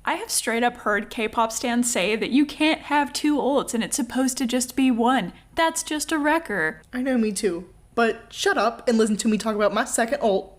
I have straight up heard K-pop stans say that you can't have two ults and it's supposed to just be one. That's just a wrecker. I know, me too. But shut up and listen to me talk about my second ult.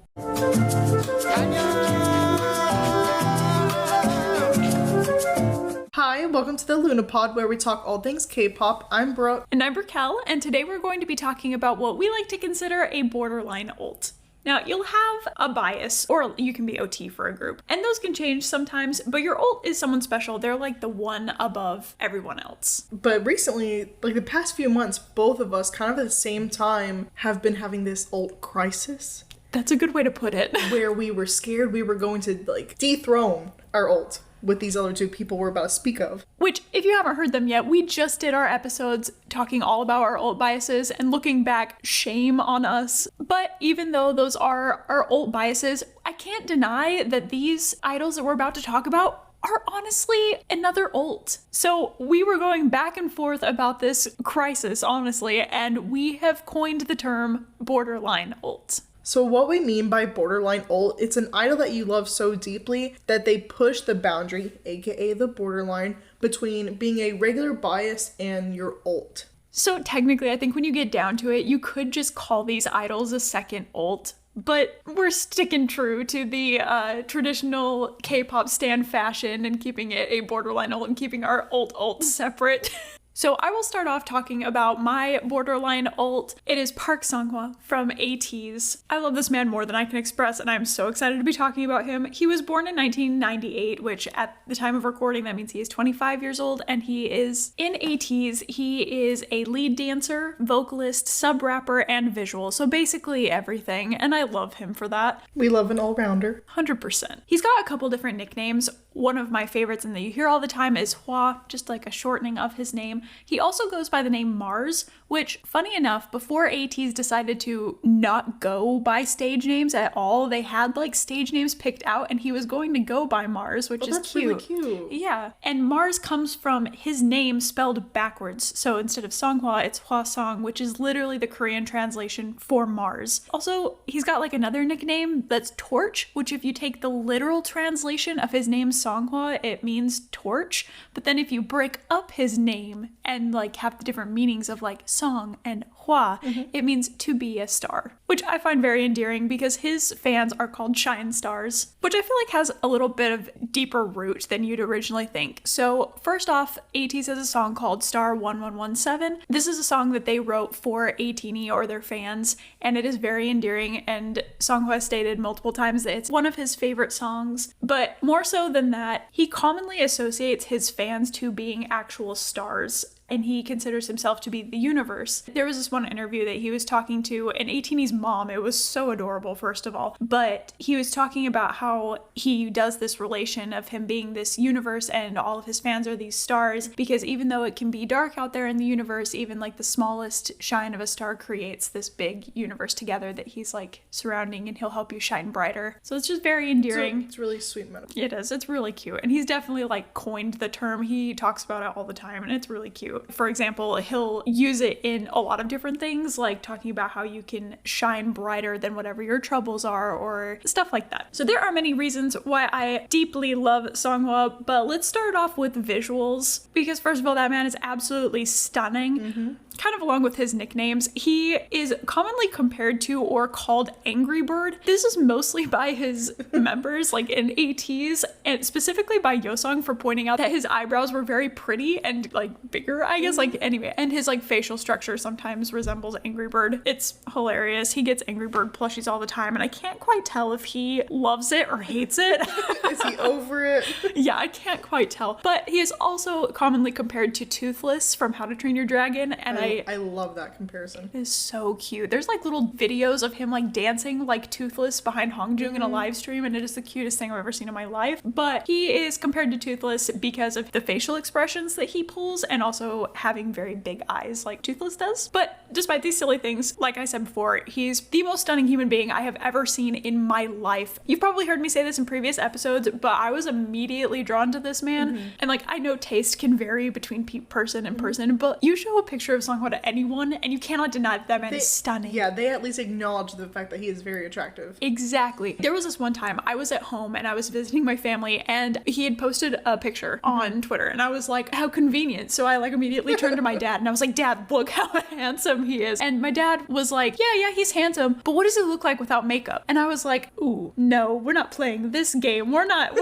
Hi, welcome to the Luna Pod, where we talk all things K-pop. I'm Brooke. And I'm Raquel, and today we're going to be talking about what we like to consider a borderline ult. Now, you'll have a bias, or you can be OT for a group, and those can change sometimes, but your ult is someone special. They're like the one above everyone else. But recently, like the past few months, both of us kind of at the same time have been having this ult crisis. That's a good way to put it. Where we were scared we were going to like dethrone our ult with these other two people we're about to speak of. Which, if you haven't heard them yet, we just did our episodes talking all about our ult biases, and looking back, shame on us. But even though those are our ult biases, I can't deny that these idols that we're about to talk about are honestly another ult. So we were going back and forth about this crisis, honestly, and we have coined the term borderline ult. So what we mean by borderline ult, it's an idol that you love so deeply that they push the boundary, aka the borderline, between being a regular bias and your ult. So technically, I think when you get down to it, you could just call these idols a second ult, but we're sticking true to the traditional K-pop stan fashion and keeping it a borderline ult and keeping our ult separate. So I will start off talking about my borderline ult. It is Park Seognhwa from Ateez. I love this man more than I can express, and I'm so excited to be talking about him. He was born in 1998, which at the time of recording, that means he is 25 years old, and he is in Ateez. He is a lead dancer, vocalist, sub-rapper, and visual, so basically everything, and I love him for that. We love an all-rounder. 100%. He's got a couple different nicknames. One of my favorites and that you hear all the time is Hwa, just like a shortening of his name. He also goes by the name Mars, which, funny enough, before Ateez decided to not go by stage names at all, they had like stage names picked out and he was going to go by Mars, which is that's cute. Really cute. Yeah. And Mars comes from his name spelled backwards. So instead of Seognhwa, it's Hwasong, which is literally the Korean translation for Mars. Also, he's got like another nickname that's Torch, which if you take the literal translation of his name Seognhwa, it means torch. But then if you break up his name and like have the different meanings of like song and hua, it means to be a star, which I find very endearing because his fans are called Shine Stars, which I feel like has a little bit of deeper root than you'd originally think. So first off, Ateez has a song called Star 1117. This is a song that they wrote for Ateeny or their fans, and it is very endearing, and Seognhwa has stated multiple times that it's one of his favorite songs. But more so than that, he commonly associates his fans to being actual stars, and he considers himself to be the universe. There was this one interview that he was talking to an Ateeny's mom. It was so adorable, first of all, but he was talking about how he does this relation of him being this universe and all of his fans are these stars, because even though it can be dark out there in the universe, even like the smallest shine of a star creates this big universe together that he's like surrounding, and he'll help you shine brighter. So it's just very endearing. It's really sweet metaphor. It is. It's really cute. And he's definitely like coined the term. He talks about it all the time, and it's really cute. For example, he'll use it in a lot of different things, like talking about how you can shine brighter than whatever your troubles are or stuff like that. So there are many reasons why I deeply love Seognhwa, but let's start off with visuals, because first of all, that man is absolutely stunning. Kind of along with his nicknames, he is commonly compared to or called Angry Bird. This is mostly by his members, like in Ateez, and specifically by Yosong for pointing out that his eyebrows were very pretty and like bigger, I guess, like anyway, and his like facial structure sometimes resembles Angry Bird. It's hilarious. He gets Angry Bird plushies all the time, and I can't quite tell if he loves it or hates it. Is he over it? Yeah, I can't quite tell. But he is also commonly compared to Toothless from How to Train Your Dragon, and I love that comparison. It is so cute. There's like little videos of him like dancing like Toothless behind Hongjung in a live stream, and it is the cutest thing I've ever seen in my life. But he is compared to Toothless because of the facial expressions that he pulls, and also having very big eyes like Toothless does. But despite these silly things, like I said before, he's the most stunning human being I have ever seen in my life. You've probably heard me say this in previous episodes, but I was amazed immediately drawn to this man. And like, I know taste can vary between person and person, but you show a picture of Seognhwa to anyone and you cannot deny that man is stunning. Yeah, they at least acknowledge the fact that he is very attractive. Exactly. There was this one time I was at home and I was visiting my family, and he had posted a picture on Twitter, and I was like, how convenient. So I like immediately turned to my dad and I was like, Dad, look how handsome he is. And my dad was like, yeah, he's handsome, but what does he look like without makeup? And I was like, ooh, no, we're not playing this game. We're not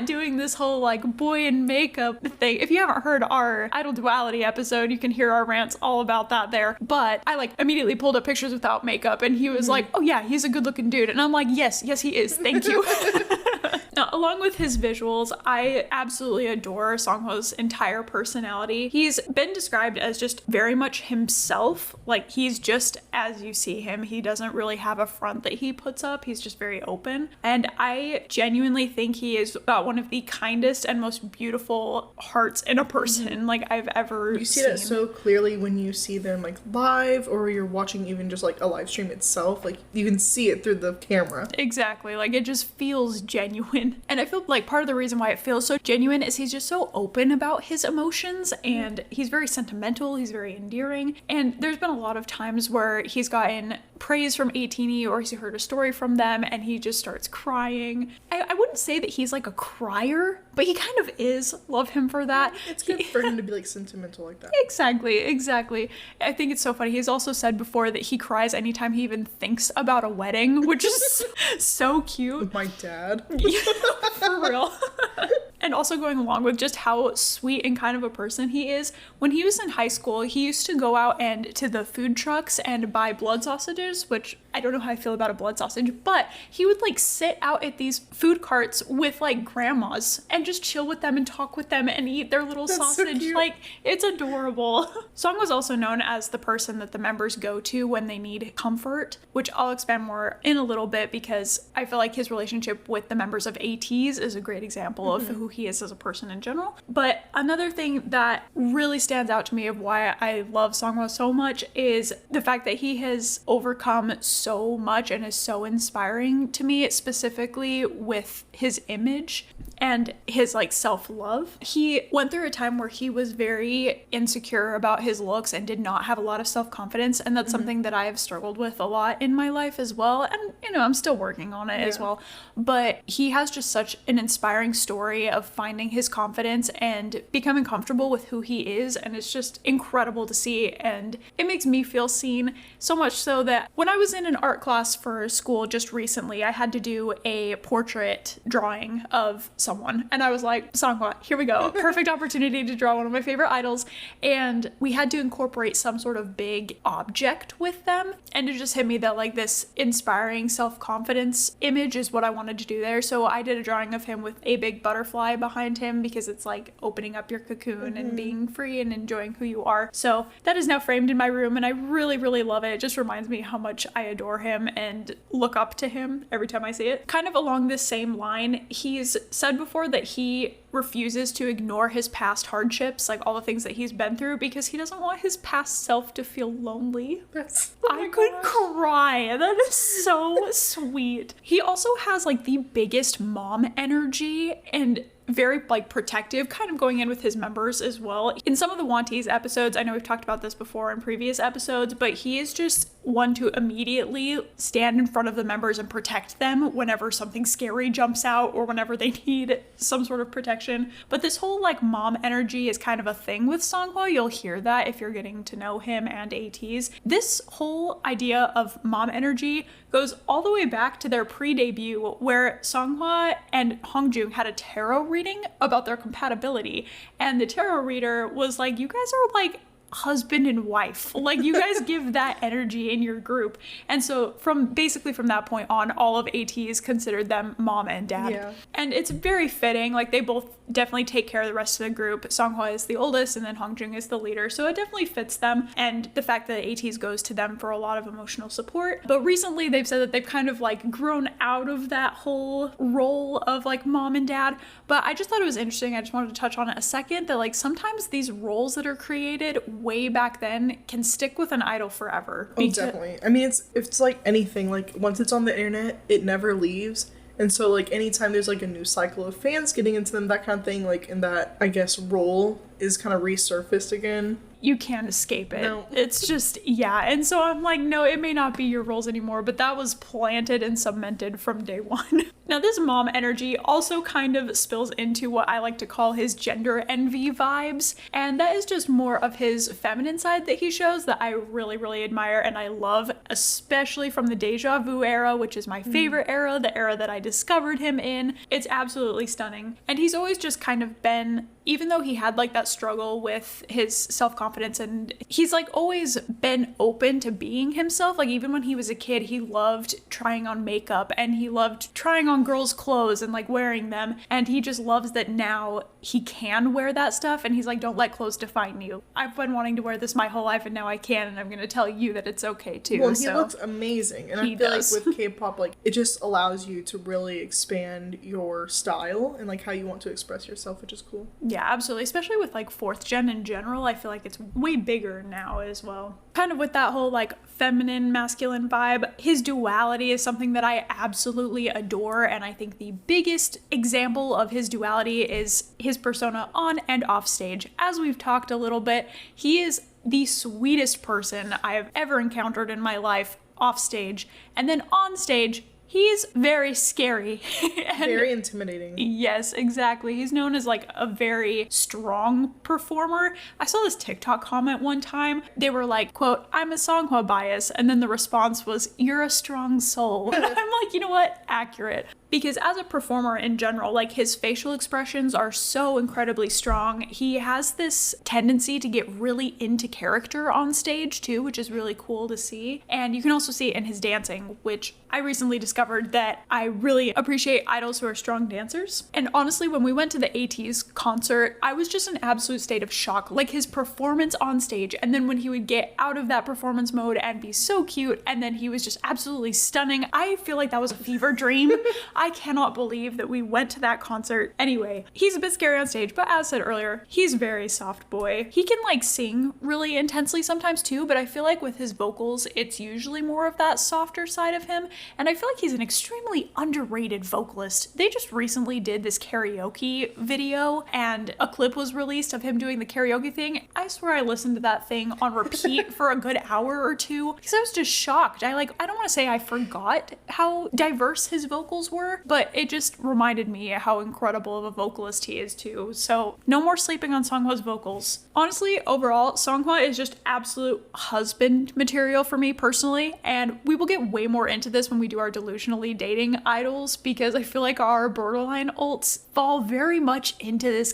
doing this whole like boy in makeup thing. If you haven't heard our idol duality episode, you can hear our rants all about that there. But I like immediately pulled up pictures without makeup, and he was like, oh yeah, he's a good looking dude. And I'm like, yes, he is. Thank you. Now, along with his visuals, I absolutely adore Seognhwa's entire personality. He's been described as just very much himself. Like, he's just as you see him. He doesn't really have a front that he puts up. He's just very open. And I genuinely think he is one of the kindest and most beautiful hearts in a person like I've ever seen. You see that so clearly when you see them like live, or you're watching even just like a live stream itself. Like, you can see it through the camera. Exactly. Like, it just feels genuine. And I feel like part of the reason why it feels so genuine is he's just so open about his emotions, and he's very sentimental, he's very endearing. And there's been a lot of times where he's gotten praise from Ateez, or he's heard a story from them and he just starts crying. I wouldn't say that he's like a crier, but he kind of is. Love him for that. It's good for him to be like sentimental like that. Exactly. I think it's so funny. He's also said before that he cries anytime he even thinks about a wedding, which is so cute. My dad. For real. And also going along with just how sweet and kind of a person he is, when he was in high school, he used to go out and to the food trucks and buy blood sausages, which I don't know how I feel about a blood sausage, but he would like sit out at these food carts with like grandmas and just chill with them and talk with them and eat their little sausage. So like, it's adorable. Song was also known as the person that the members go to when they need comfort, which I'll expand more in a little bit because I feel like his relationship with the members of Ateez is a great example of who he is as a person in general. But another thing that really stands out to me of why I love Seognhwa so much is the fact that he has overcome so much and is so inspiring to me, specifically with his image and his like self-love. He went through a time where he was very insecure about his looks and did not have a lot of self-confidence, and that's something that I have struggled with a lot in my life as well, and you know, I'm still working on it as well. But he has just such an inspiring story of finding his confidence and becoming comfortable with who he is, and it's just incredible to see, and it makes me feel seen, so much so that when I was in an art class for school just recently, I had to do a portrait drawing of someone, and I was like, Seognhwa, here we go, perfect opportunity to draw one of my favorite idols. And we had to incorporate some sort of big object with them, and it just hit me that like this inspiring self-confidence image is what I wanted to do there. So I did a drawing of him with a big butterfly behind him, because it's like opening up your cocoon and being free and enjoying who you are. So that is now framed in my room, and I really love it. It just reminds me how much I adore him and look up to him every time I see it. Kind of along this same line, he's said before that he refuses to ignore his past hardships, like all the things that he's been through, because he doesn't want his past self to feel lonely. I could cry. That is so sweet. He also has like the biggest mom energy and very like protective, kind of going in with his members as well. In some of the Wanties episodes, I know we've talked about this before in previous episodes, but he is just one to immediately stand in front of the members and protect them whenever something scary jumps out or whenever they need some sort of protection. But this whole like mom energy is kind of a thing with Seognhwa. You'll hear that if you're getting to know him and Ateez. This whole idea of mom energy goes all the way back to their pre-debut, where Seognhwa and Hongjung had a tarot reading about their compatibility, and the tarot reader was like, you guys are like husband and wife, like you guys give that energy in your group. And so from that point on, all of Ateez considered them mom and dad. And it's very fitting, like they both definitely take care of the rest of the group. Seognhwa is the oldest and then Hongjung is the leader, so it definitely fits them, and the fact that Ateez goes to them for a lot of emotional support. But recently they've said that they've kind of like grown out of that whole role of like mom and dad. But I just thought it was interesting, I just wanted to touch on it a second, that like sometimes these roles that are created way back then can stick with an idol forever. Oh, definitely. I mean, it's like anything, like once it's on the internet, it never leaves. And so, like, anytime there's, like, a new cycle of fans getting into them, that kind of thing, like, in that, I guess, role is kind of resurfaced again. You can't escape it. No. It's just, yeah. And so I'm like, no, it may not be your roles anymore, but that was planted and cemented from day one. Now, this mom energy also kind of spills into what I like to call his gender envy vibes. And that is just more of his feminine side that he shows that I really, really admire and I love, especially from the Deja Vu era, which is my favorite era, the era that I discovered him in. It's absolutely stunning. And he's always just kind of been, even though he had like that struggle with his self-confidence, and he's like always been open to being himself. Like even when he was a kid, he loved trying on makeup and he loved trying on girls' clothes and like wearing them. And he just loves that now he can wear that stuff. And he's like, don't let clothes define you. I've been wanting to wear this my whole life and now I can. And I'm going to tell you that it's okay too. Well, he looks amazing. And I feel like with K-pop, like it just allows you to really expand your style and like how you want to express yourself, which is cool. Yeah, absolutely. Especially with like fourth gen in general, I feel like it's way bigger now as well. Kind of with that whole like feminine, masculine vibe, his duality is something that I absolutely adore. And I think the biggest example of his duality is his persona on and off stage. As we've talked a little bit, he is the sweetest person I have ever encountered in my life off stage. And then on stage, he's very scary. Very intimidating. Yes, exactly. He's known as like a very strong performer. I saw this TikTok comment one time. They were like, quote, "I'm a Seognhwa bias." And then the response was, "You're a strong soul." And I'm like, you know what? Accurate. Because as a performer in general, like his facial expressions are so incredibly strong. He has this tendency to get really into character on stage too, which is really cool to see. And you can also see it in his dancing, which I recently discovered that I really appreciate idols who are strong dancers. And honestly, when we went to the Ateez concert, I was just in an absolute state of shock. Like his performance on stage, and then when he would get out of that performance mode and be so cute, and then he was just absolutely stunning. I feel like that was a fever dream. I cannot believe that we went to that concert. Anyway, he's a bit scary on stage, but as said earlier, he's very soft boy. He can like sing really intensely sometimes too, but I feel like with his vocals, it's usually more of that softer side of him. And I feel like he's an extremely underrated vocalist. They just recently did this karaoke video and a clip was released of him doing the karaoke thing. I swear I listened to that thing on repeat for a good hour or two because I was just shocked. I don't want to say I forgot how diverse his vocals were, but it just reminded me how incredible of a vocalist he is too. So no more sleeping on Seognhwa's vocals. Honestly, overall, Seognhwa is just absolute husband material for me personally, and we will get way more into this when we do our delusionally dating idols, because I feel like our borderline ults fall very much into this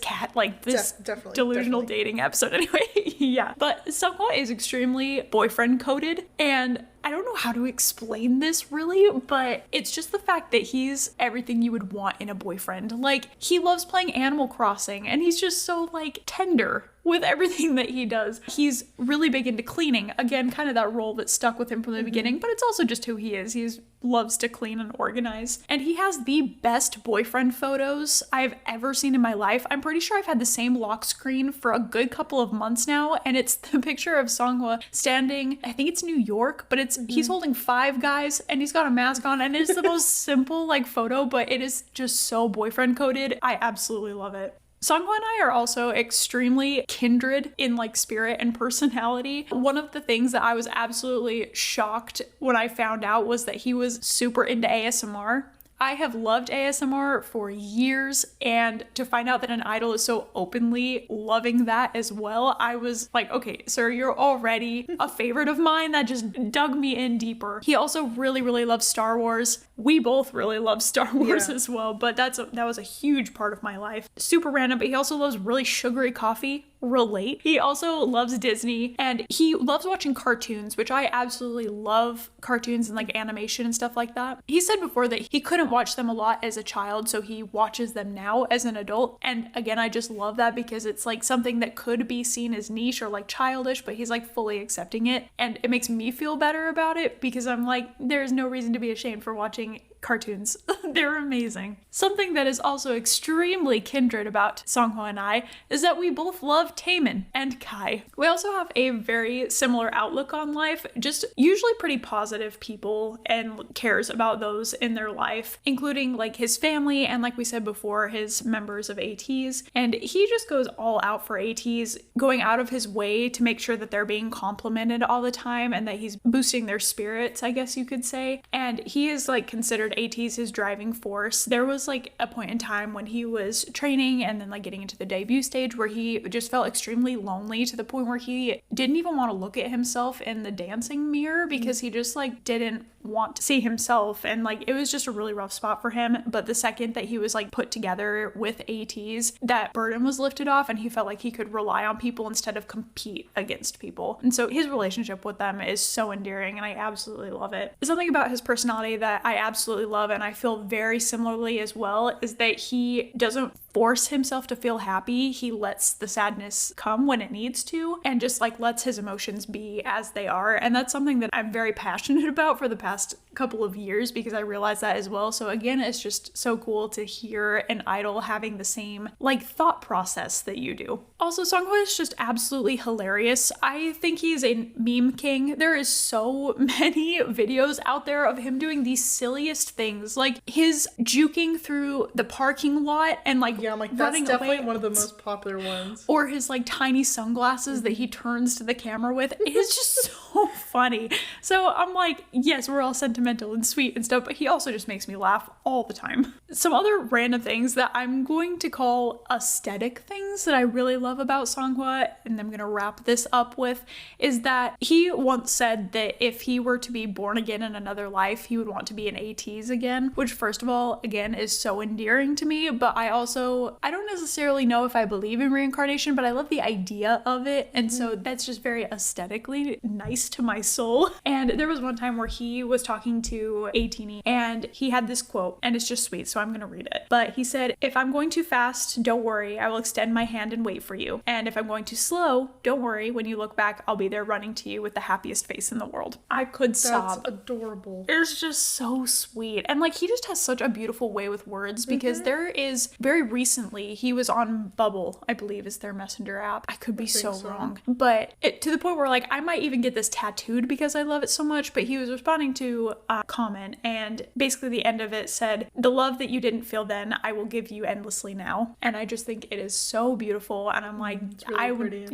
delusional dating episode anyway. Yeah, but Seognhwa is extremely boyfriend coded, and I don't know how to explain this really, but it's just the fact that he's everything you would want in a boyfriend. Like, he loves playing Animal Crossing, and he's just so, like, tender with everything that he does. He's really big into cleaning. Again, kind of that role that stuck with him from the beginning, but it's also just who he is. He loves to clean and organize. And he has the best boyfriend photos I've ever seen in my life. I'm pretty sure I've had the same lock screen for a good couple of months now, and it's the picture of Seognhwa standing, I think it's New York, but it's he's holding 5 guys and he's got a mask on, and it's the most simple like photo, but it is just so boyfriend coded. I absolutely love it. Seognhwa and I are also extremely kindred in like spirit and personality. One of the things that I was absolutely shocked when I found out was that he was super into ASMR. I have loved ASMR for years, and to find out that an idol is so openly loving that as well, I was like, okay, sir, you're already a favorite of mine. That just dug me in deeper. He also really, really loves Star Wars. We both really love Star Wars as well, but that was a huge part of my life. Super random, but he also loves really sugary coffee. Relate. He also loves Disney, and he loves watching cartoons, which I absolutely love cartoons and like animation and stuff like that. He said before that he couldn't watch them a lot as a child, so he watches them now as an adult. And again, I just love that because it's like something that could be seen as niche or like childish, but he's like fully accepting it, and it makes me feel better about it because I'm like, there's no reason to be ashamed for watching cartoons. They're amazing. Something that is also extremely kindred about Seognhwa and I is that we both love Taemin and Kai. We also have a very similar outlook on life, just usually pretty positive people and cares about those in their life, including like his family and, like we said before, his members of Ateez. And he just goes all out for Ateez, going out of his way to make sure that they're being complimented all the time and that he's boosting their spirits, I guess you could say. And he is like considered Ateez his driving force. There was like a point in time when he was training and then like getting into the debut stage where he just felt extremely lonely to the point where he didn't even want to look at himself in the dancing mirror because he just like didn't want to see himself, and like it was just a really rough spot for him. But the second that he was like put together with Ateez, that burden was lifted off and he felt like he could rely on people instead of compete against people. And so his relationship with them is so endearing and I absolutely love it. Something about his personality that I absolutely love and I feel very similarly as well is that he doesn't force himself to feel happy. He lets the sadness come when it needs to and just like lets his emotions be as they are. And that's something that I'm very passionate about for the past couple of years because I realized that as well. So again, it's just so cool to hear an idol having the same like thought process that you do. Also, Seognhwa is just absolutely hilarious. I think he's a meme king. There is so many videos out there of him doing the silliest things, like his juking through the parking lot and like yeah, I'm like, that's running definitely away. One of the most popular ones. Or his like tiny sunglasses that he turns to the camera with. It's just so funny. So I'm like, yes, we're all sentimental and sweet and stuff, but he also just makes me laugh all the time. Some other random things that I'm going to call aesthetic things that I really love about Seognhwa, and I'm gonna wrap this up with, is that he once said that if he were to be born again in another life, he would want to be an Ateez again, which first of all, again, is so endearing to me, but I don't necessarily know if I believe in reincarnation, but I love the idea of it, and so that's just very aesthetically nice to my soul. And there was one time where he was talking to Ateez, and he had this quote, and it's just sweet, so I'm gonna read it. But he said, "If I'm going too fast, don't worry, I will extend my hand and wait for you. And if I'm going too slow, don't worry, when you look back, I'll be there running to you with the happiest face in the world." I could sob. That's adorable. It's just so sweet. And like he just has such a beautiful way with words because there is very recently he was on Bubble, I believe is their messenger app. I could be so wrong. But to the point where like I might even get this tattooed because I love it so much, but he was responding to a comment and basically the end of it said, "The love that you didn't feel then, I will give you endlessly now." And I just think it is so beautiful and I'm like, really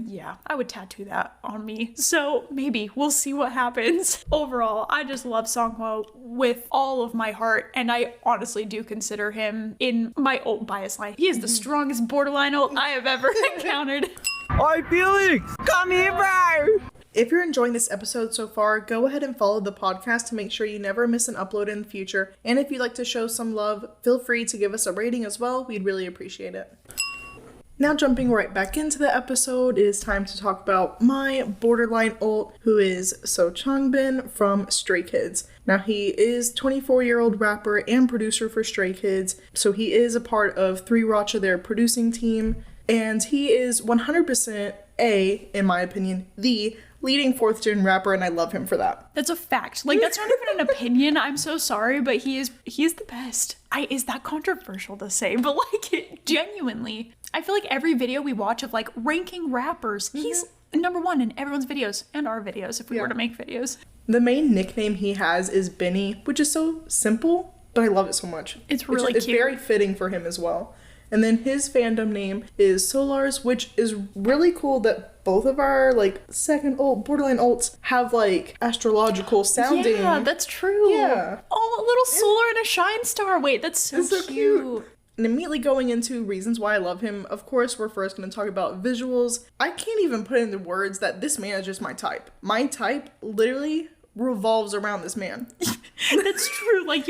I would tattoo that on me. So maybe we'll see what happens. Overall, I just love Seognhwa with all of my heart and I honestly do consider him in my ult bias line. He is the strongest borderline ult I have ever encountered. Oi, Felix! Come here, bro! If you're enjoying this episode so far, go ahead and follow the podcast to make sure you never miss an upload in the future. And if you'd like to show some love, feel free to give us a rating as well. We'd really appreciate it. Now jumping right back into the episode, it is time to talk about my borderline ult, who is Changbin from Stray Kids. Now he is 24-year-old rapper and producer for Stray Kids, so he is a part of 3RACHA, their producing team, and he is 100% in my opinion, the leading 4th-gen rapper, and I love him for that. That's a fact. Like, that's not even an opinion. I'm so sorry, but he is the best. Is that controversial to say? But like, genuinely, I feel like every video we watch of like ranking rappers, he's number one in everyone's videos and our videos if we were to make videos. The main nickname he has is Benny, which is so simple, but I love it so much. It's really cute. It's very fitting for him as well. And then his fandom name is Solars, which is really cool that both of our like second ult, borderline ults have like astrological sounding. Yeah, that's true. Yeah. Oh, a little solar and a shine star. Wait, that's so cute. And immediately going into reasons why I love him, of course, we're first going to talk about visuals. I can't even put into words that this man is just my type. My type literally revolves around this man. That's true. Like,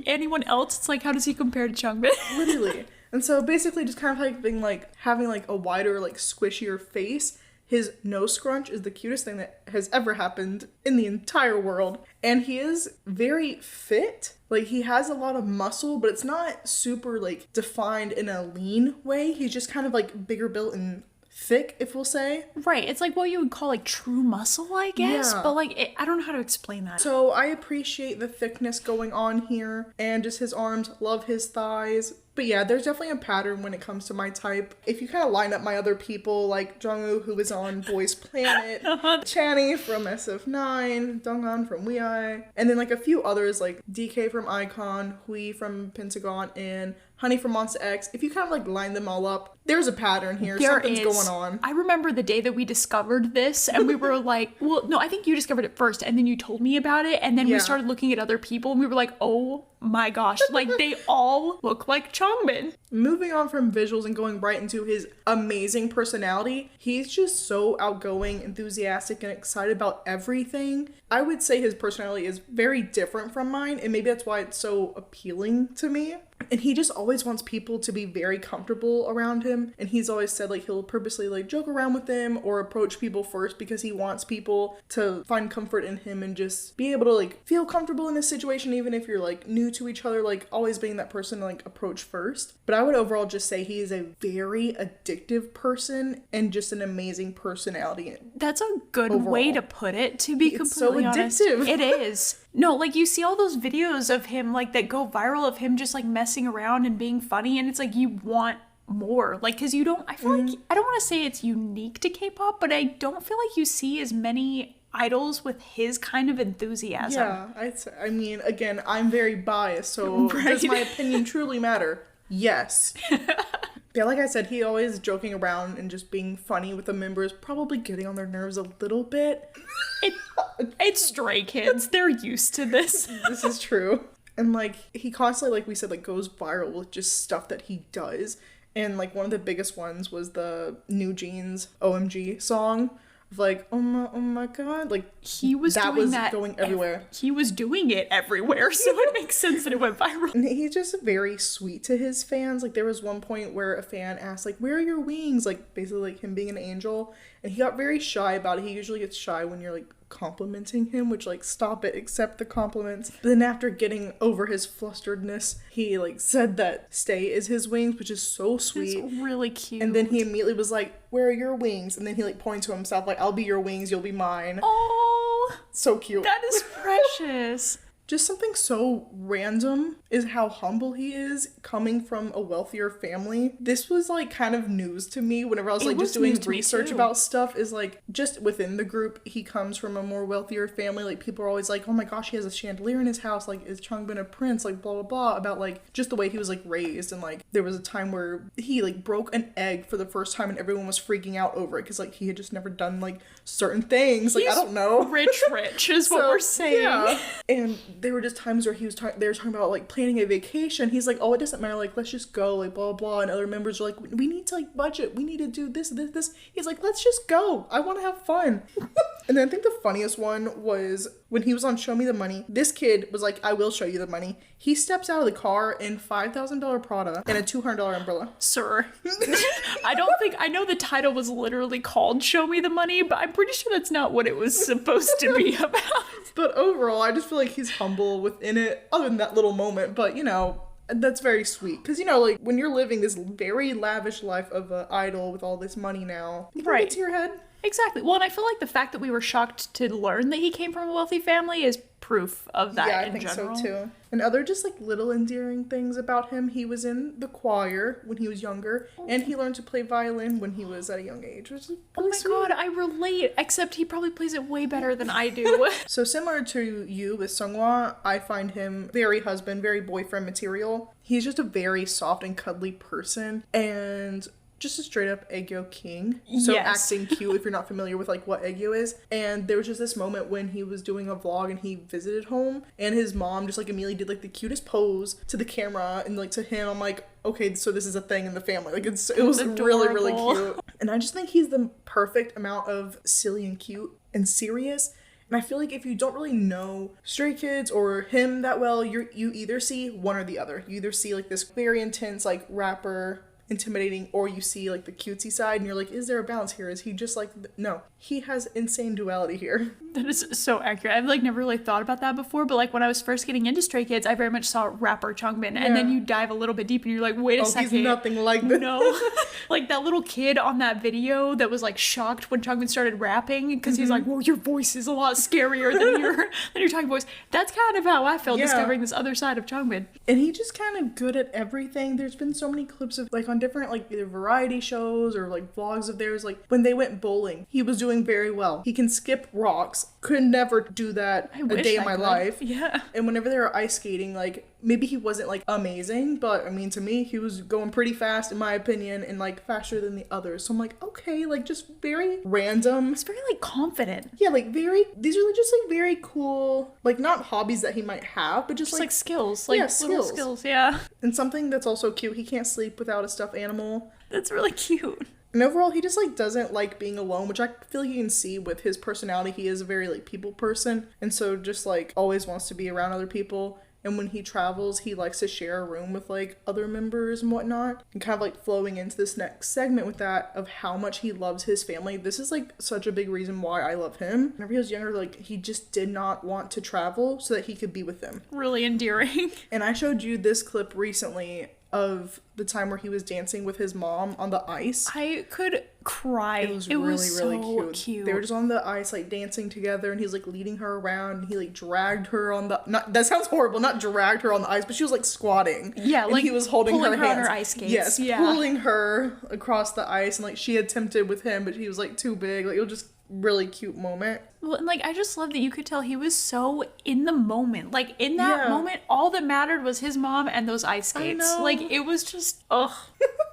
anyone else, it's like, how does he compare to Changbin? Literally. And so basically just kind of like being like having like a wider, like squishier face. His nose scrunch is the cutest thing that has ever happened in the entire world. And he is very fit. Like he has a lot of muscle, but it's not super like defined in a lean way. He's just kind of like bigger built and thick, if we'll say. Right. It's like what you would call like true muscle, I guess. Yeah. But like, I don't know how to explain that. So I appreciate the thickness going on here, and just his arms, love his thighs. But yeah, there's definitely a pattern when it comes to my type. If you kind of line up my other people, like Jungwoo, who is on Boys Planet, Channy from SF9, Donghan from WeI, and then like a few others like DK from iKON, Hui from Pentagon, and Honey from Monsta X. If you kind of like line them all up, there's a pattern here. Something's going on. I remember the day that we discovered this, and we were like, well, no, I think you discovered it first, and then you told me about it, and then we started looking at other people, and we were like, oh my gosh, like they all look like Changbin. Moving on from visuals and going right into his amazing personality, he's just so outgoing, enthusiastic, and excited about everything. I would say his personality is very different from mine, and maybe that's why it's so appealing to me. And he just always wants people to be very comfortable around him. And he's always said like he'll purposely like joke around with them or approach people first because he wants people to find comfort in him and just be able to like feel comfortable in this situation, even if you're like new to each other, like always being that person to like approach first. But I would overall just say he is a very addictive person and just an amazing personality. That's a good way to put it, to be completely honest. It's so addictive. It is. No, like you see all those videos of him like that go viral of him just like messing around and being funny, and it's like you want more, like, because you don't, I feel like, I don't want to say it's unique to K-pop, but I don't feel like you see as many idols with his kind of enthusiasm. Yeah, I mean, again, I'm very biased, so does my opinion truly matter? Yes. Yeah, like I said, he always joking around and just being funny with the members, probably getting on their nerves a little bit. It's Stray Kids. They're used to this. This is true. And like, he constantly, like we said, like goes viral with just stuff that he does. And like one of the biggest ones was the New Jeans OMG song. Like, oh my god, like he was that doing was that going everywhere. He was doing it everywhere, so it makes sense that it went viral. And he's just very sweet to his fans. Like there was one point where a fan asked like, where are your wings, like basically like him being an angel, and he got very shy about it. He usually gets shy when you're like complimenting him, which like, stop it, accept the compliments. But then after getting over his flusteredness, he like said that Stay is his wings, which is so sweet. It's really cute. And then he immediately was like, where are your wings? And then he like pointed to himself like, I'll be your wings, you'll be mine. Oh, so cute. that is precious. Just something so random is how humble he is coming from a wealthier family. This was like kind of news to me whenever I was like just doing research about stuff, is like just within the group, he comes from a more wealthier family. Like people are always like, oh my gosh, he has a chandelier in his house. Like, is Changbin a prince? Like blah, blah, blah, about like just the way he was like raised. And like there was a time where he like broke an egg for the first time and everyone was freaking out over it because like he had just never done like certain things. Like, I don't know. Rich is what we're saying. Yeah. And there were just times where they were talking about like planning a vacation. He's like, oh, it doesn't matter, like let's just go, like blah blah. And other members are like, we need to like budget, we need to do this. He's like, let's just go, I want to have fun. And then I think the funniest one was when he was on Show Me the Money. This kid was like, I will show you the money. He steps out of the car in $5,000 Prada and a $200 umbrella. Sir. I know the title was literally called Show Me the Money, but I'm pretty sure that's not what it was supposed to be about. But overall, I just feel like he's humble within it, other than that little moment. But, you know, that's very sweet. Because, you know, like, when you're living this very lavish life of an idol with all this money now, you can get to your head. Exactly. Well, and I feel like the fact that we were shocked to learn that he came from a wealthy family is proof of that. Yeah, I think so too. And other just like little endearing things about him. He was in the choir when he was younger, and he learned to play violin when he was at a young age, which is really sweet. God, I relate. Except he probably plays it way better than I do. So similar to you with Seognhwa, I find him very husband, very boyfriend material. He's just a very soft and cuddly person, and just a straight up Aegyo king. So acting cute, if you're not familiar with like what Aegyo is. And there was just this moment when he was doing a vlog and he visited home, and his mom just like immediately did like the cutest pose to the camera, and like to him I'm like, okay, so this is a thing in the family. Like it was really, really cute. And I just think he's the perfect amount of silly and cute and serious. And I feel like if you don't really know Stray Kids or him that well, you either see one or the other. You either see like this very intense like rapper intimidating, or you see like the cutesy side and you're like, is there a balance here? Is he just like, no, he has insane duality here. That is so accurate. I've like never really thought about that before, but like when I was first getting into Stray Kids, I very much saw rapper Changbin, and then you dive a little bit deep and you're like, wait a second. He's nothing like this. No. Like that little kid on that video that was like shocked when Changbin started rapping because he's like, well, your voice is a lot scarier than your talking voice. That's kind of how I felt discovering this other side of Changbin. And he just kind of good at everything. There's been so many clips of like on different like either variety shows or like vlogs of theirs, like when they went bowling, he was doing very well. He can skip rocks. Could never do that a day in my life. Yeah. And whenever they were ice skating, like maybe he wasn't like amazing, but I mean to me he was going pretty fast in my opinion, and like faster than the others. So I'm like, okay, like just very random. It's very like confident. Yeah, like these are just like very cool, like not hobbies that he might have, but just like skills, like little skills, yeah. And something that's also cute, he can't sleep without a stuffed animal. That's really cute. And overall, he just like doesn't like being alone, which I feel like you can see with his personality. He is a very like people person, and so just like always wants to be around other people. And when he travels, he likes to share a room with like other members and whatnot. And kind of like flowing into this next segment with that of how much he loves his family. This is like such a big reason why I love him. Whenever he was younger, like he just did not want to travel so that he could be with them. Really endearing. And I showed you this clip recently of the time where he was dancing with his mom on the ice. I could cry. It was really so cute. They were just on the ice like dancing together, and he's like leading her around, and he like dragged her on the that sounds horrible, not dragged her on the ice, but she was like squatting. Yeah, and like he was holding her hands on her ice skates. Yes, pulling her across the ice, and like she attempted with him, but he was like too big. Like it was just really cute moment. Well, and like I just love that you could tell he was so in the moment. Like in that moment, all that mattered was his mom and those ice skates. I know. Like it was just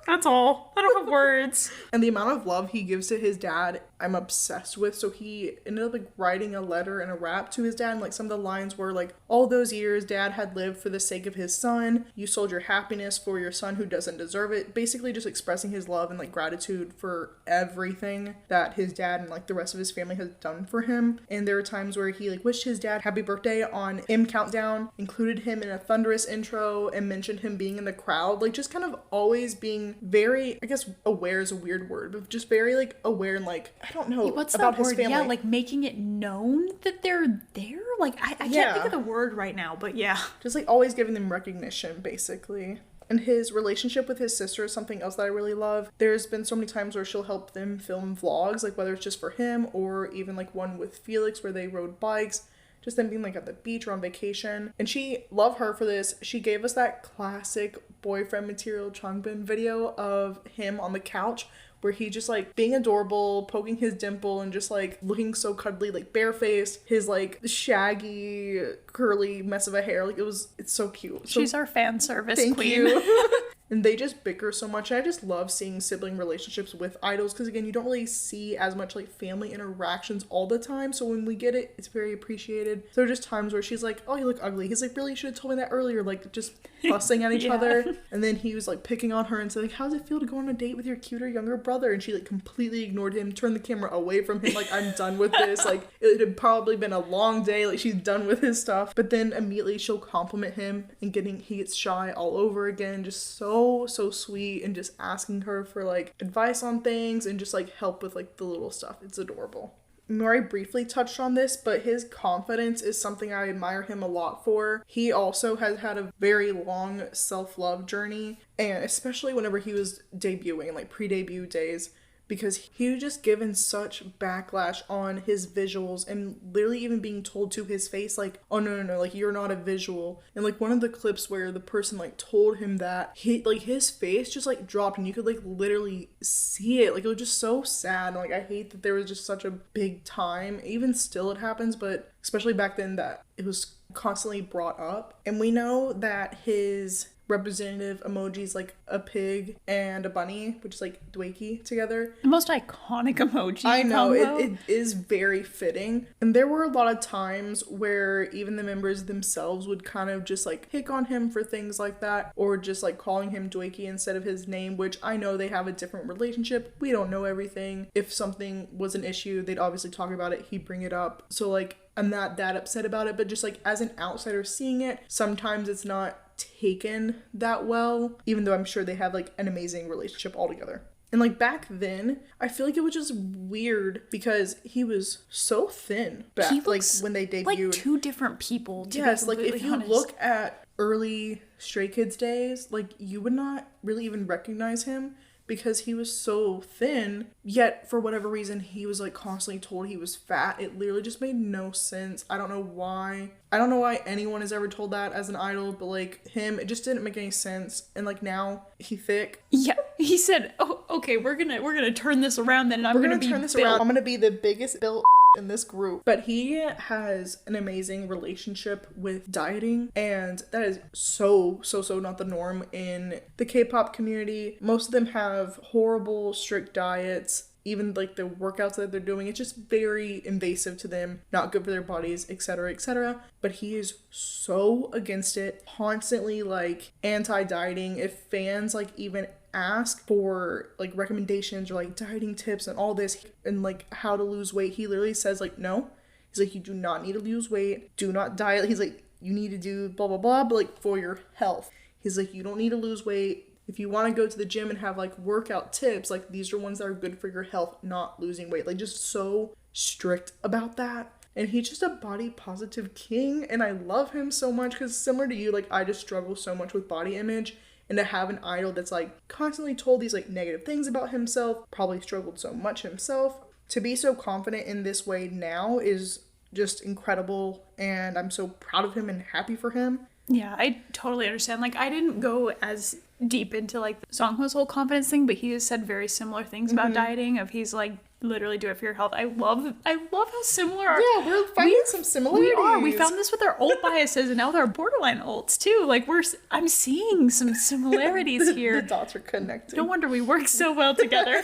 that's all. I don't have words. And the amount of love he gives to his dad, I'm obsessed with. So he ended up like writing a letter and a rap to his dad, and like some of the lines were like, all those years dad had lived for the sake of his son. You sold your happiness for your son who doesn't deserve it. Basically just expressing his love and like gratitude for everything that his dad and like the rest of his family has done for him. And there were times where he like wished his dad happy birthday on M Countdown, included him in a thunderous intro, and mentioned him being in the crowd. Like just kind of always being very, I guess aware is a weird word, but just very like aware and like, I don't know, what's about that his word? family. Yeah, like making it known that they're there. Like I can't think of the word right now, but yeah. Just like always giving them recognition, basically. And his relationship with his sister is something else that I really love. There's been so many times where she'll help them film vlogs, like whether it's just for him or even like one with Felix where they rode bikes, just them being like at the beach or on vacation. And she, love her for this, she gave us that classic boyfriend material Changbin video of him on the couch where he just like being adorable, poking his dimple and just like looking so cuddly, like barefaced, his like shaggy curly mess of a hair, like it's so cute. So, she's our fan service thank queen. you. And they just bicker so much. I just love seeing sibling relationships with idols because, again, you don't really see as much, like, family interactions all the time. So when we get it, it's very appreciated. There are just times where she's like, oh, you look ugly. He's like, really? You should have told me that earlier. Like, just fussing at each other. And then he was, like, picking on her and said, like, how does it feel to go on a date with your cuter younger brother? And she, like, completely ignored him, turned the camera away from him. Like, I'm done with this. Like, it had probably been a long day. Like, she's done with his stuff. But then immediately she'll compliment him and he gets shy all over again. Just so sweet, and just asking her for like advice on things and just like help with like the little stuff. It's adorable. Mari briefly touched on this, but his confidence is something I admire him a lot for. He also has had a very long self-love journey, and especially whenever he was debuting, like pre-debut days, because he was just given such backlash on his visuals and literally even being told to his face like, oh no, like you're not a visual. And like one of the clips where the person like told him that, he like his face just like dropped and you could like literally see it. Like it was just so sad. Like I hate that there was just such a big time. Even still it happens, but especially back then that it was constantly brought up. And we know that his representative emojis like a pig and a bunny, which is like dwakey together. The most iconic emoji. I know, combo. it is very fitting. And there were a lot of times where even the members themselves would kind of just like pick on him for things like that, or just like calling him dwakey instead of his name, which I know they have a different relationship. We don't know everything. If something was an issue, they'd obviously talk about it, he'd bring it up. So like I'm not that upset about it, but just like as an outsider seeing it, sometimes it's not taken that well, even though I'm sure they have like an amazing relationship altogether. And like back then, I feel like it was just weird because he was so thin back, He like looks when they debuted. like two different people. Yes, like if you honest. look at early Stray Kids days, like you would not really even recognize him because he was so thin, yet for whatever reason he was like constantly told he was fat. It literally just made no sense. I don't know why anyone has ever told that as an idol, but like him, it just didn't make any sense. And like now he thick. Yeah, he said, "Oh, okay, we're gonna turn this around. Then We're gonna be turn this built." around. I'm gonna be the biggest built in this group." But he has an amazing relationship with dieting, and that is so not the norm in the K-pop community. Most of them have horrible strict diets. Even like the workouts that they're doing, it's just very invasive to them, not good for their bodies, etc., etc. But he is so against it, constantly like anti-dieting. If fans like even ask for like recommendations or like dieting tips and all this and like how to lose weight, he literally says like no. He's like, you do not need to lose weight, do not diet. He's like, you need to do blah blah blah, but like for your health. He's like, you don't need to lose weight. If you want to go to the gym and have like workout tips, like these are ones that are good for your health, not losing weight. Like just so strict about that. And he's just a body positive king, and I love him so much because similar to you, like I just struggle so much with body image, and to have an idol that's like constantly told these like negative things about himself, probably struggled so much himself. To be so confident in this way now is just incredible, and I'm so proud of him and happy for him. Yeah, I totally understand. Like, I didn't go as deep into like Seognhwa's whole confidence thing, but he has said very similar things about dieting. Of he's like, literally do it for your health. I love how similar. Yeah, we're finding some similarities. We are. We found this with our ULT biases, and now with our borderline ults too. Like I'm seeing some similarities here. The dots are connecting. No wonder we work so well together.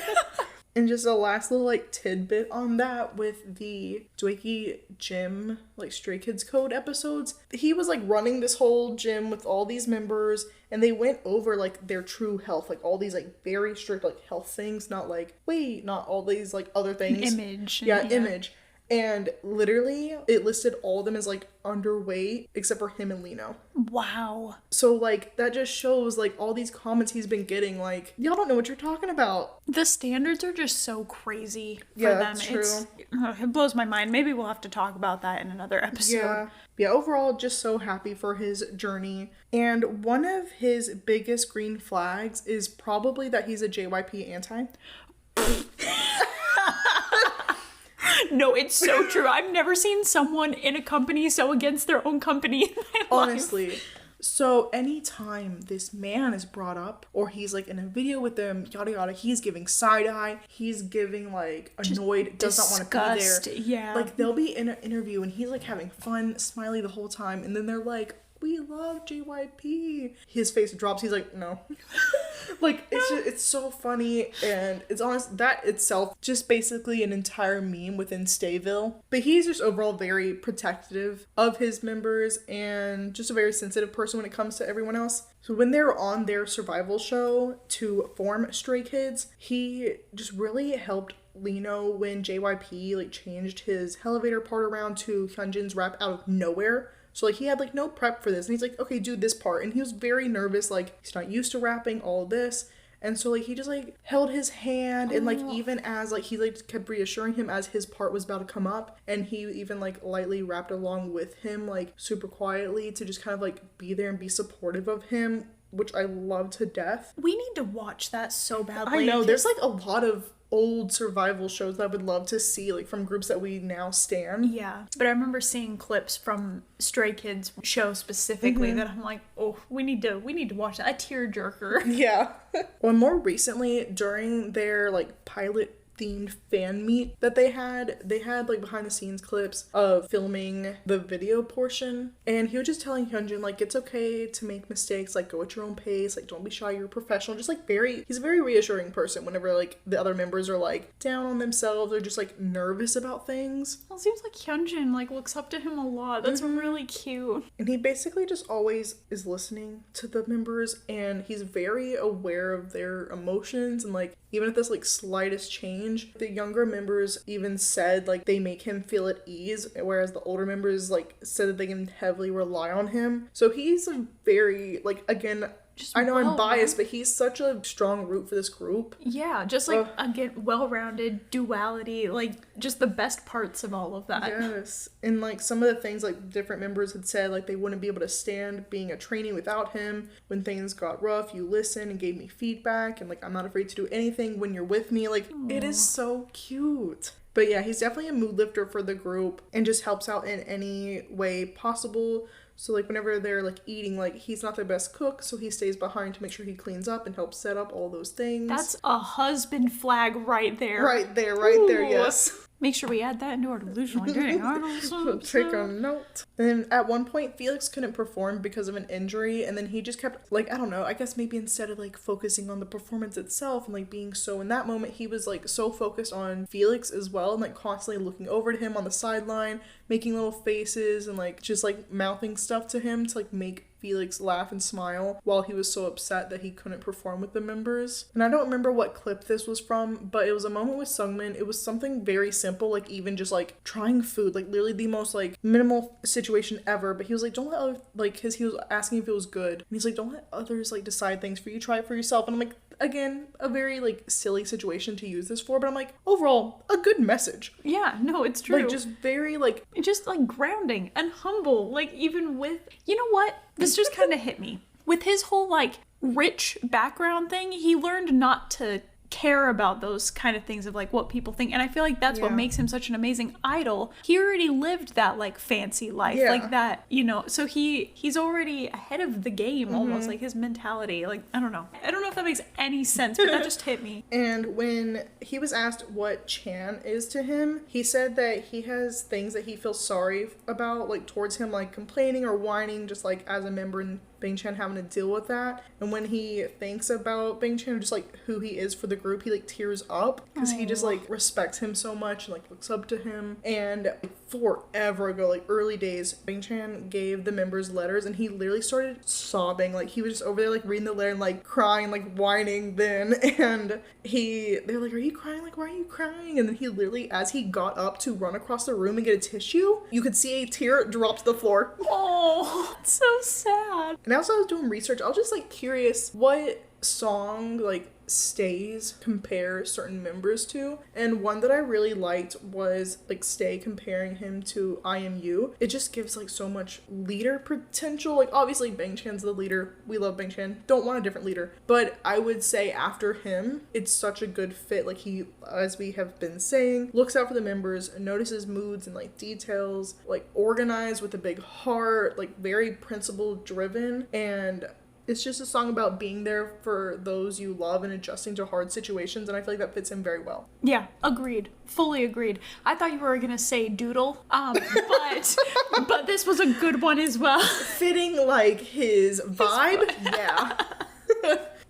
And just a last little like tidbit on that with the Dwayki Gym like Stray Kids Code episodes. He was like running this whole gym with all these members, and they went over like their true health, like all these like very strict like health things, not like not all these like other things. Image. Image. And literally it listed all of them as like underweight except for him and Lino. Wow. So like that just shows like all these comments he's been getting, like y'all don't know what you're talking about. The standards are just so crazy for Yeah, them. that's true. It blows my mind. Maybe we'll have to talk about that in another episode. Yeah, overall just so happy for his journey. And one of his biggest green flags is probably that he's a JYP anti. No, it's so true. I've never seen someone in a company so against their own company in my life. Honestly. So anytime this man is brought up, or he's like in a video with them, yada yada, he's giving side eye, he's giving like annoyed, does not want to be there. Yeah. Like they'll be in an interview and he's like having fun, smiley the whole time, and then they're like, we love JYP. His face drops. He's like, no. Like, it's so funny, and it's honest, that itself just basically an entire meme within Stayville. But he's just overall very protective of his members and just a very sensitive person when it comes to everyone else. So when they were on their survival show to form Stray Kids, he just really helped Lino when JYP like changed his elevator part around to Hyunjin's rap out of nowhere. So, like, he had, like, no prep for this. And he's like, okay, do this part. And he was very nervous. Like, he's not used to rapping, all of this. And so, like, he just, like, held his hand. And, like, even as, like, he, like, kept reassuring him as his part was about to come up. And he even, like, lightly rapped along with him, like, super quietly to just kind of, like, be there and be supportive of him, which I love to death. We need to watch that so badly. I know. There's, like, a lot of old survival shows that I would love to see, like from groups that we now stan. Yeah, but I remember seeing clips from Stray Kids show specifically that I'm like, oh, we need to watch that. A tearjerker. Yeah. Well, more recently during their like pilot themed fan meet that they had like behind the scenes clips of filming the video portion, and he was just telling Hyunjin like it's okay to make mistakes, like go at your own pace, like don't be shy, you're a professional. Just like he's a very reassuring person whenever like the other members are like down on themselves or just like nervous about things. Well, it seems like Hyunjin like looks up to him a lot. That's really cute. And he basically just always is listening to the members, and he's very aware of their emotions, and like even if this like slightest change. The younger members even said like they make him feel at ease, whereas the older members like said that they can heavily rely on him. So he's a very like, again, I know I'm biased, but he's such a strong root for this group. Yeah, just like, again, well-rounded, duality, like just the best parts of all of that. Yes. And like some of the things like different members had said, like they wouldn't be able to stand being a trainee without him. When things got rough, you listened and gave me feedback, and like I'm not afraid to do anything when you're with me. Like, it is so cute. But yeah, he's definitely a mood lifter for the group and just helps out in any way possible. So like whenever they're like eating, like he's not the best cook, so he stays behind to make sure he cleans up and helps set up all those things. That's a husband flag right there. Right there, yes. Make sure we add that into our delusional dating articles. Take a note. And then at one point, Felix couldn't perform because of an injury, and then he just kept, like, I don't know, I guess maybe instead of, like, focusing on the performance itself and, like, being so in that moment, he was, like, so focused on Felix as well, and, like, constantly looking over to him on the sideline, making little faces, and, like, just, like, mouthing stuff to him to, like, make Felix laugh and smile while he was so upset that he couldn't perform with the members. And I don't remember what clip this was from, but it was a moment with Seognhwa. It was something very simple, like even just like trying food, like literally the most like minimal situation ever. But he was like, don't let other, like, because he was asking if it was good, and he's like, don't let others like decide things for you, try it for yourself. And I'm like, again, a very like silly situation to use this for, but I'm like, overall, a good message. Yeah, no, it's true. Like just very like, just like grounding and humble. Like even with, you know what? This just kind of hit me. With his whole like rich background thing, he learned not to care about those kind of things of like what people think, and I feel like that's what makes him such an amazing idol. He already lived that like fancy life, like that, you know, so he's already ahead of the game almost, like his mentality, like I don't know if that makes any sense, but that just hit me. And when he was asked what Chan is to him, he said that he has things that he feels sorry about, like towards him, like complaining or whining, just like as a member in Bang Chan having to deal with that. And when he thinks about Bang Chan, just like who he is for the group, he like tears up because he just like respects him so much and like looks up to him. And forever ago, like early days, Bang Chan gave the members letters, and he literally started sobbing. Like he was just over there like reading the letter and like crying, like whining then. And they're like, are you crying? Like, why are you crying? And then he literally, as he got up to run across the room and get a tissue, you could see a tear drop to the floor. Oh, it's so sad. And as I was doing research, I was just like curious what song like Stay's compare certain members to, and one that I really liked was like Stay comparing him to I Am You. It just gives like so much leader potential. Like obviously Bang Chan's the leader, we love Bang Chan, don't want a different leader, but I would say after him it's such a good fit. Like he, as we have been saying, looks out for the members, notices moods and like details, like organized with a big heart, like very principle driven, and it's just a song about being there for those you love and adjusting to hard situations, and I feel like that fits him very well. Yeah, agreed. Fully agreed. I thought you were gonna say Doodle, but this was a good one as well. Fitting like his vibe, yeah.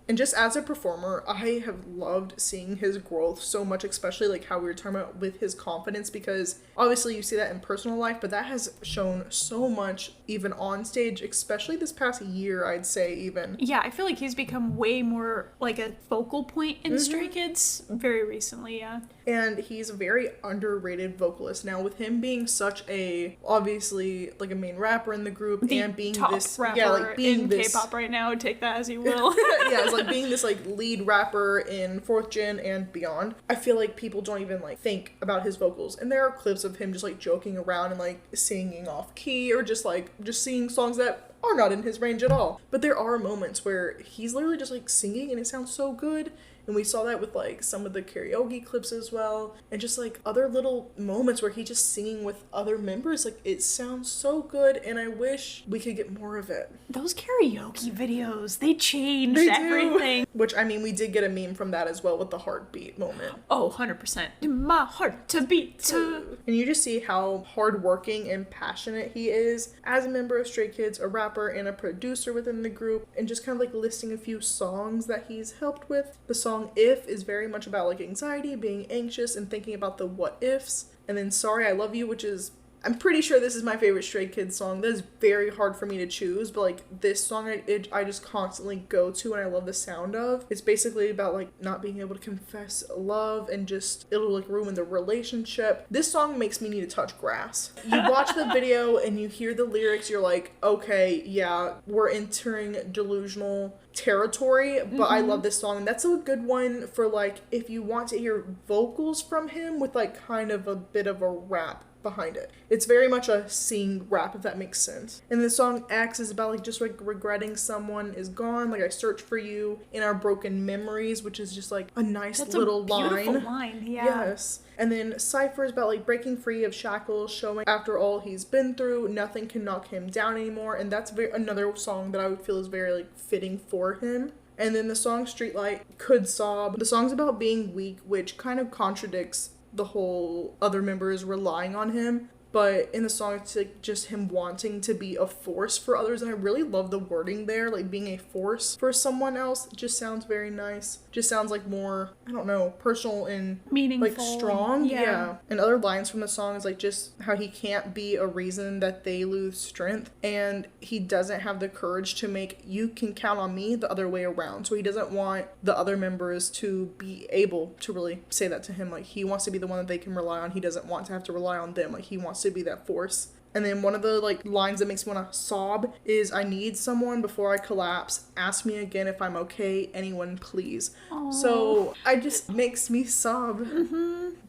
And just as a performer, I have loved seeing his growth so much, especially like how we were talking about with his confidence, because obviously you see that in personal life, but that has shown so much even on stage, especially this past year, I'd say even. Yeah, I feel like he's become way more like a focal point in Stray Kids very recently, yeah. And he's a very underrated vocalist. Now, with him being such a, obviously, like a main rapper in the group, the and being top this, rapper yeah, like being in this K-pop right now, take that as you will. Yeah, it's like being this like lead rapper in 4th Gen and beyond. I feel like people don't even like think about his vocals, and there are clips of him just like joking around and like singing off key, or just singing songs that are not in his range at all. But there are moments where he's literally just like singing and it sounds so good. And we saw that with like some of the karaoke clips as well, and just like other little moments where he's just singing with other members. Like it sounds so good, and I wish we could get more of it. Those karaoke videos, they changed everything. Which, I mean, we did get a meme from that as well with the heartbeat moment. Oh, 100%. My heart to beat to. And you just see how hardworking and passionate he is as a member of Stray Kids, a rapper and a producer within the group, and just kind of like listing a few songs that he's helped with. The song If is very much about like anxiety, being anxious, and thinking about the what ifs. And then Sorry I Love You, which is I'm pretty sure this is my favorite Stray Kids song. That is very hard for me to choose, but like this song I just constantly go to and I love the sound of. It's basically about like not being able to confess love and just it'll like ruin the relationship. This song makes me need to touch grass. You watch the video and you hear the lyrics, you're like, okay, yeah, we're entering delusional territory, but I love this song, and that's a good one for like if you want to hear vocals from him with like kind of a bit of a rap behind it. It's very much a sing rap, if that makes sense. And the song X is about like just like regretting someone is gone, like I search for you in our broken memories, which is just like a nice little beautiful line. Yeah. Yes. And then Cypher is about like breaking free of shackles, showing after all he's been through, nothing can knock him down anymore. And that's another song that I would feel is very like fitting for him. And then the song Streetlight, Could Sob. The song's about being weak, which kind of contradicts the whole other members relying on him. But in the song, it's like just him wanting to be a force for others. And I really love the wording there. Like being a force for someone else just sounds very nice. Just sounds like more, I don't know, personal and meaningful. Like strong. Yeah. And other lines from the song is like just how he can't be a reason that they lose strength. And he doesn't have the courage to make you can count on me the other way around. So he doesn't want the other members to be able to really say that to him. Like he wants to be the one that they can rely on. He doesn't want to have to rely on them. Like he wants to be that force. And then one of the like lines that makes me want to sob is, I need someone before I collapse. Ask me again if I'm okay. Anyone please. Aww. So I just makes me sob.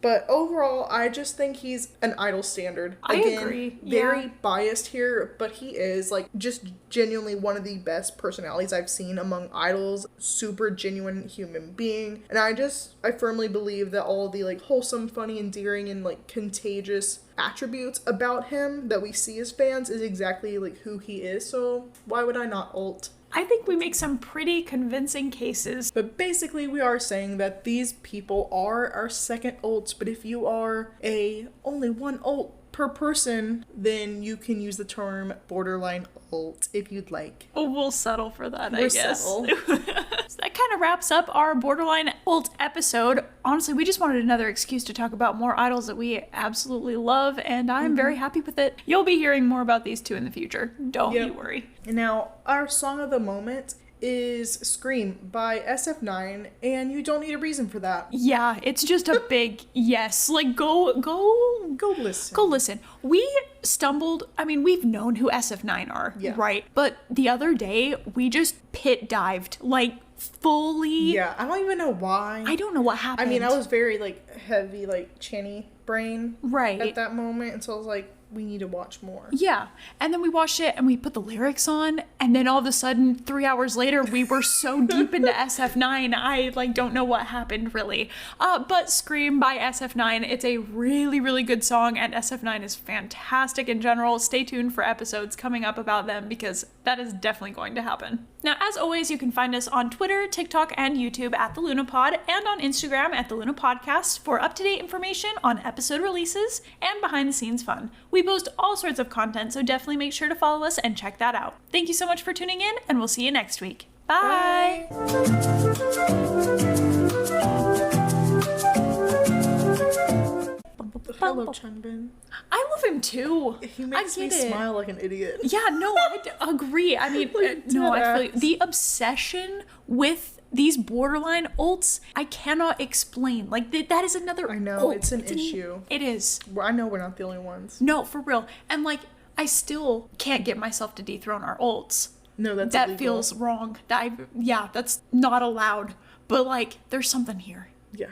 But overall, I just think he's an idol standard. Again, I agree. Very biased here, but he is like just genuinely one of the best personalities I've seen among idols. Super genuine human being. And I firmly believe that all the like wholesome, funny, endearing, and like contagious attributes about him that we see as fans is exactly like who he is. So why would I not ult? I think we make some pretty convincing cases. But basically we are saying that these people are our second ults, but if you are only one ult per person, then you can use the term borderline ult if you'd like. Oh, we'll settle for that, I We'll guess. settle. So that kind of wraps up our borderline ult episode. Honestly, we just wanted another excuse to talk about more idols that we absolutely love, and I'm very happy with it. You'll be hearing more about these two in the future. Don't you worry. And now our song of the moment is Scream by SF9, and you don't need a reason for that. Yeah, it's just a big yes. Like, go listen. Go listen. We stumbled, I mean, we've known who SF9 are, right? But the other day, we just pit dived, like, fully. Yeah, I don't even know why. I don't know what happened. I mean, I was very, like, heavy, like, Channy brain at that moment, and so I was like, we need to watch more. Yeah. And then we watched it and we put the lyrics on, and then all of a sudden 3 hours later we were so deep into SF9 I like don't know what happened really. But Scream by SF9, it's a really, really good song, and SF9 is fantastic in general. Stay tuned for episodes coming up about them because that is definitely going to happen. Now, as always, you can find us on Twitter, TikTok, and YouTube at The Lunapod, and on Instagram at The Luna Podcast for up-to-date information on episode releases and behind-the-scenes fun. We post all sorts of content, so definitely make sure to follow us and check that out. Thank you so much for tuning in, and we'll see you next week. Bye! Hello, Changbin. I love him too. He makes me smile like an idiot. Yeah, no, I agree. I mean, no, I feel you. The obsession with these borderline ults, I cannot explain. Like, that is another I know, ult. it's an issue. It is. Well, I know we're not the only ones. No, for real. And, like, I still can't get myself to dethrone our ults. No, that's That illegal. feels wrong. That's not allowed. But, like, there's something here. Yeah.